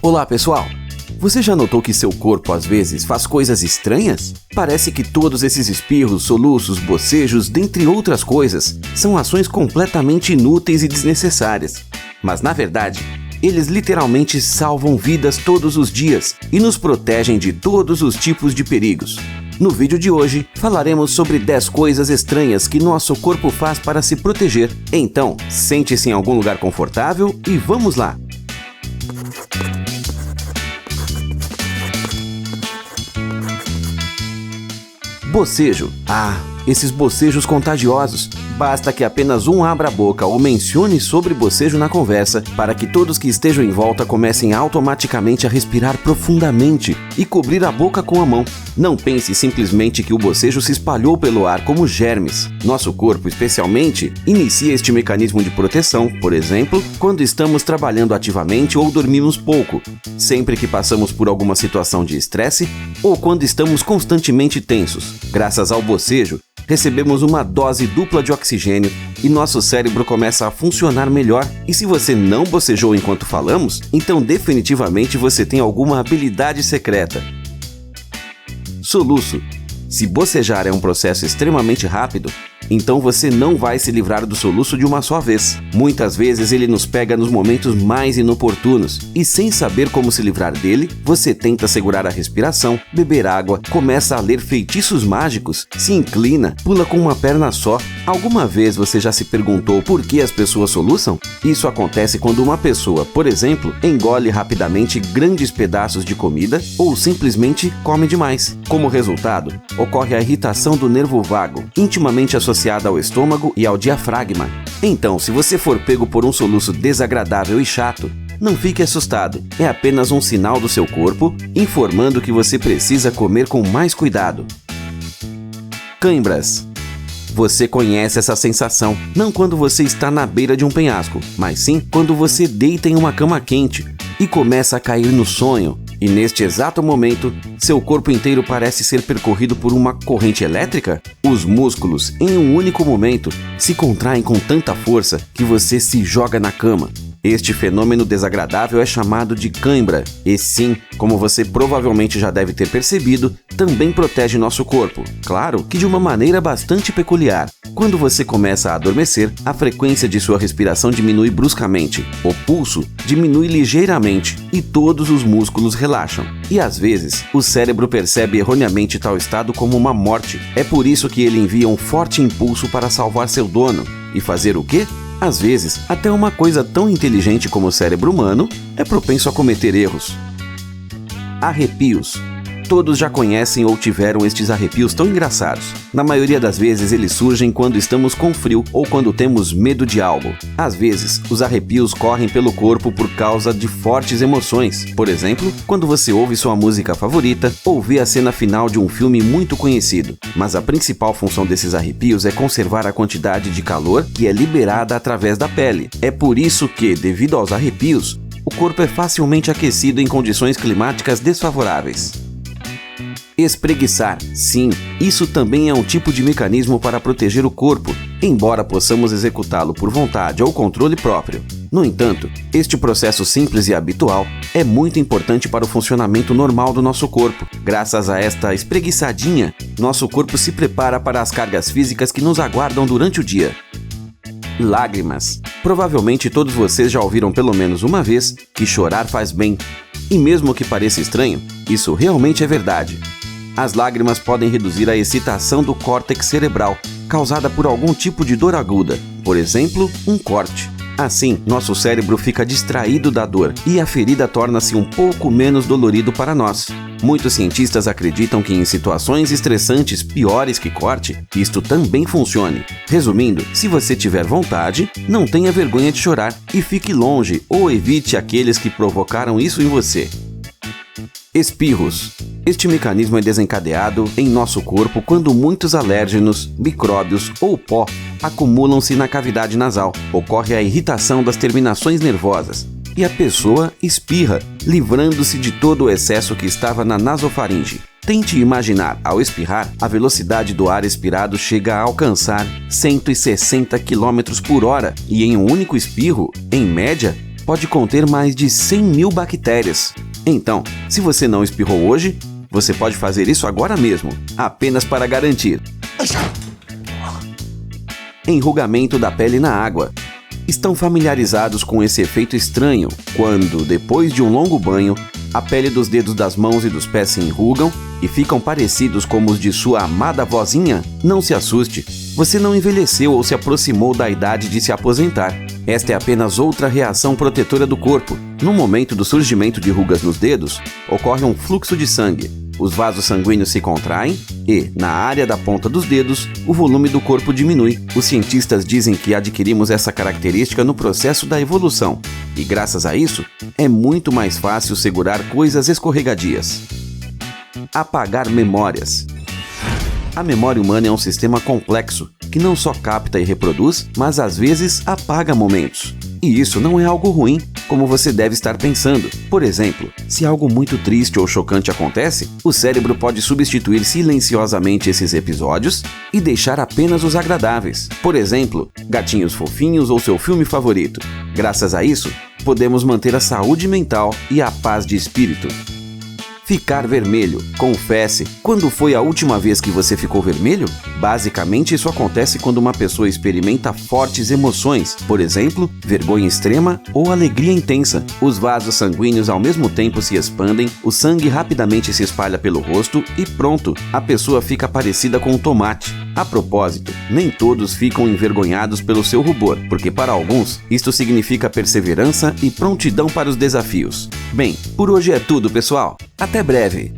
Olá, pessoal! Você já notou que seu corpo às vezes faz coisas estranhas? Parece que todos esses espirros, soluços, bocejos, dentre outras coisas, são ações completamente inúteis e desnecessárias. Mas na verdade, eles literalmente salvam vidas todos os dias e nos protegem de todos os tipos de perigos. No vídeo de hoje, falaremos sobre 10 coisas estranhas que nosso corpo faz para se proteger. Então, sente-se em algum lugar confortável e vamos lá! Bocejo. Esses bocejos contagiosos. Basta que apenas um abra a boca ou mencione sobre bocejo na conversa para que todos que estejam em volta comecem automaticamente a respirar profundamente e cobrir a boca com a mão. Não pense simplesmente que o bocejo se espalhou pelo ar como germes. Nosso corpo, especialmente, inicia este mecanismo de proteção, por exemplo, quando estamos trabalhando ativamente ou dormimos pouco, sempre que passamos por alguma situação de estresse ou quando estamos constantemente tensos. Graças ao bocejo, recebemos uma dose dupla de oxigênio e nosso cérebro começa a funcionar melhor. E se você não bocejou enquanto falamos, então definitivamente você tem alguma habilidade secreta. Soluço. Se bocejar é um processo extremamente rápido, então você não vai se livrar do soluço de uma só vez. Muitas vezes ele nos pega nos momentos mais inoportunos e, sem saber como se livrar dele, você tenta segurar a respiração, beber água, começa a ler feitiços mágicos, se inclina, pula com uma perna só. Alguma vez você já se perguntou por que as pessoas soluçam? Isso acontece quando uma pessoa, por exemplo, engole rapidamente grandes pedaços de comida ou simplesmente come demais. Como resultado, ocorre a irritação do nervo vago, intimamente associada ao estômago e ao diafragma. Então, se você for pego por um soluço desagradável e chato, não fique assustado. É apenas um sinal do seu corpo informando que você precisa comer com mais cuidado. Cãibras. Você conhece essa sensação, não quando você está na beira de um penhasco, mas sim quando você deita em uma cama quente e começa a cair no sonho. E neste exato momento, seu corpo inteiro parece ser percorrido por uma corrente elétrica? Os músculos, em um único momento, se contraem com tanta força que você se joga na cama. Este fenômeno desagradável é chamado de cãibra. E sim, como você provavelmente já deve ter percebido, também protege nosso corpo. Claro que de uma maneira bastante peculiar. Quando você começa a adormecer, a frequência de sua respiração diminui bruscamente, o pulso diminui ligeiramente e todos os músculos relaxam. E às vezes, o cérebro percebe erroneamente tal estado como uma morte. É por isso que ele envia um forte impulso para salvar seu dono. E fazer o quê? Às vezes, até uma coisa tão inteligente como o cérebro humano é propenso a cometer erros. Arrepios. Todos já conhecem ou tiveram estes arrepios tão engraçados. Na maioria das vezes, eles surgem quando estamos com frio ou quando temos medo de algo. Às vezes, os arrepios correm pelo corpo por causa de fortes emoções. Por exemplo, quando você ouve sua música favorita ou vê a cena final de um filme muito conhecido. Mas a principal função desses arrepios é conservar a quantidade de calor que é liberada através da pele. É por isso que, devido aos arrepios, o corpo é facilmente aquecido em condições climáticas desfavoráveis. Espreguiçar. Sim, isso também é um tipo de mecanismo para proteger o corpo, embora possamos executá-lo por vontade ou controle próprio. No entanto, este processo simples e habitual é muito importante para o funcionamento normal do nosso corpo. Graças a esta espreguiçadinha, nosso corpo se prepara para as cargas físicas que nos aguardam durante o dia. Lágrimas. Provavelmente todos vocês já ouviram pelo menos uma vez que chorar faz bem. E mesmo que pareça estranho, isso realmente é verdade. As lágrimas podem reduzir a excitação do córtex cerebral, causada por algum tipo de dor aguda, por exemplo, um corte. Assim, nosso cérebro fica distraído da dor e a ferida torna-se um pouco menos dolorido para nós. Muitos cientistas acreditam que em situações estressantes piores que corte, isto também funcione. Resumindo, se você tiver vontade, não tenha vergonha de chorar e fique longe ou evite aqueles que provocaram isso em você. Espirros. Este mecanismo é desencadeado em nosso corpo quando muitos alérgenos, micróbios ou pó acumulam-se na cavidade nasal. Ocorre a irritação das terminações nervosas e a pessoa espirra, livrando-se de todo o excesso que estava na nasofaringe. Tente imaginar, ao espirrar, a velocidade do ar expirado chega a alcançar 160 km por hora e em um único espirro, em média, pode conter mais de 100.000 bactérias. Então, se você não espirrou hoje, você pode fazer isso agora mesmo, apenas para garantir. Enrugamento da pele na água. Estão familiarizados com esse efeito estranho quando, depois de um longo banho, a pele dos dedos das mãos e dos pés se enrugam e ficam parecidos como os de sua amada vozinha? Não se assuste, você não envelheceu ou se aproximou da idade de se aposentar. Esta é apenas outra reação protetora do corpo. No momento do surgimento de rugas nos dedos, ocorre um fluxo de sangue. Os vasos sanguíneos se contraem e, na área da ponta dos dedos, o volume do corpo diminui. Os cientistas dizem que adquirimos essa característica no processo da evolução. E graças a isso, é muito mais fácil segurar coisas escorregadias. Apagar memórias. A memória humana é um sistema complexo, que não só capta e reproduz, mas às vezes apaga momentos. E isso não é algo ruim, como você deve estar pensando. Por exemplo, se algo muito triste ou chocante acontece, o cérebro pode substituir silenciosamente esses episódios e deixar apenas os agradáveis. Por exemplo, gatinhos fofinhos ou seu filme favorito. Graças a isso, podemos manter a saúde mental e a paz de espírito. Ficar vermelho. Confesse, quando foi a última vez que você ficou vermelho? Basicamente, isso acontece quando uma pessoa experimenta fortes emoções, por exemplo, vergonha extrema ou alegria intensa. Os vasos sanguíneos ao mesmo tempo se expandem, o sangue rapidamente se espalha pelo rosto e pronto, a pessoa fica parecida com um tomate. A propósito, nem todos ficam envergonhados pelo seu rubor, porque para alguns, isto significa perseverança e prontidão para os desafios. Bem, por hoje é tudo, pessoal. Até breve!